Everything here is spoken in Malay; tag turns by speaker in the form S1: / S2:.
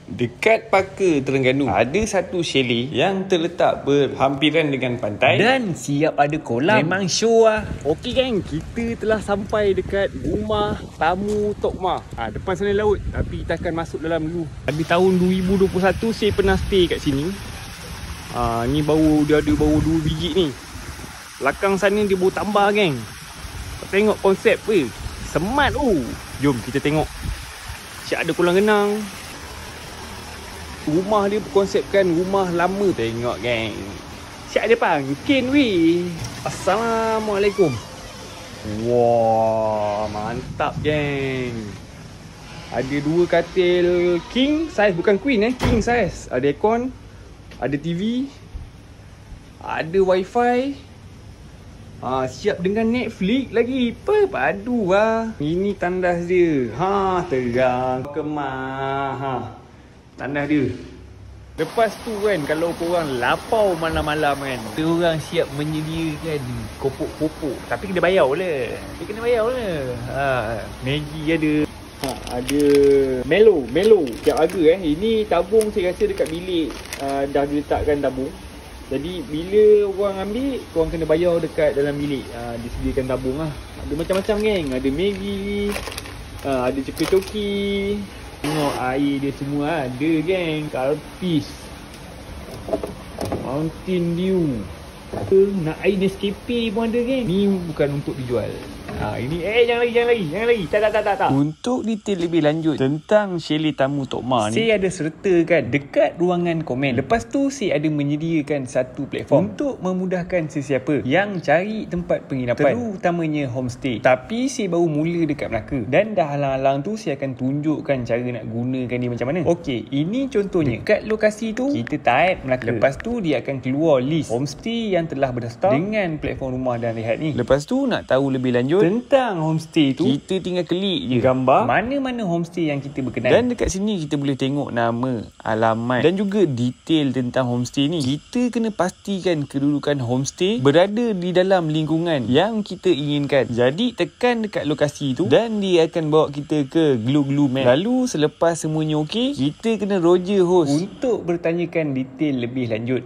S1: Dekat Paka, Terengganu, ada satu chalet yang terletak berhampiran dengan pantai dan siap ada kolam. Memang show lah.
S2: Okey geng, kita telah sampai dekat rumah tamu Tok Ma. Depan sana laut, tapi kita akan masuk dalam dulu. Di tahun 2021 saya pernah stay kat sini. Ni dia ada baru 2 biji ni. Belakang sana dia baru tambah geng. Tengok konsep weh. Semat tu. Jom kita tengok. Siap ada kolam renang. Rumah dia berkonsepkan rumah lama. Tengok geng. Siap ada pangkin weh. Assalamualaikum. Wah, mantap geng. Ada 2 katil king size, bukan queen king size. Ada aircon, ada TV, ada wifi. Siap dengan Netflix lagi. Padu lah. Ini tandas dia. Terang kemah. Tandas dia. Lepas tu kan, kalau korang lapau malam-malam kan, orang siap menyediakan kopok-kopok. Tapi kena bayar lah. Maggi ada. Ada Melo tiap harga Ini tabung saya rasa dekat bilik dah diletakkan tabung. Jadi bila orang ambil, korang kena bayar dekat dalam bilik. Disediakan tabung lah. Ada macam-macam geng. Ada Maggi, ada coki-coki. Tengok air dia semua ada geng. Kalpis, Mountain Dew. Nak air Nescafe pun ada geng. Ni bukan untuk dijual. Ini jangan lagi. Tak.
S1: Untuk detail lebih lanjut tentang chalet tamu Tok Ma ni, saya ada sertakan dekat ruangan komen. Lepas tu saya ada menyediakan satu platform untuk memudahkan sesiapa yang cari tempat penginapan, terutamanya homestay. Tapi saya baru mula dekat Melaka dan dah halang-halang tu saya akan tunjukkan cara nak gunakan dia macam mana. Okey, ini contohnya. Dekat lokasi tu kita type Melaka. Lepas tu dia akan keluar list homestay yang telah berdaftar dengan platform rumah dan rehat ni. Lepas tu nak tahu lebih lanjut tentang homestay tu, kita tinggal klik je gambar mana-mana homestay yang kita berkenan. Dan dekat sini kita boleh tengok nama, alamat dan juga detail tentang homestay ni. Kita kena pastikan kedudukan homestay berada di dalam lingkungan yang kita inginkan. Jadi tekan dekat lokasi tu dan dia akan bawa kita ke Glue Map. Lalu selepas semuanya okey, kita kena roger host untuk bertanyakan detail lebih lanjut.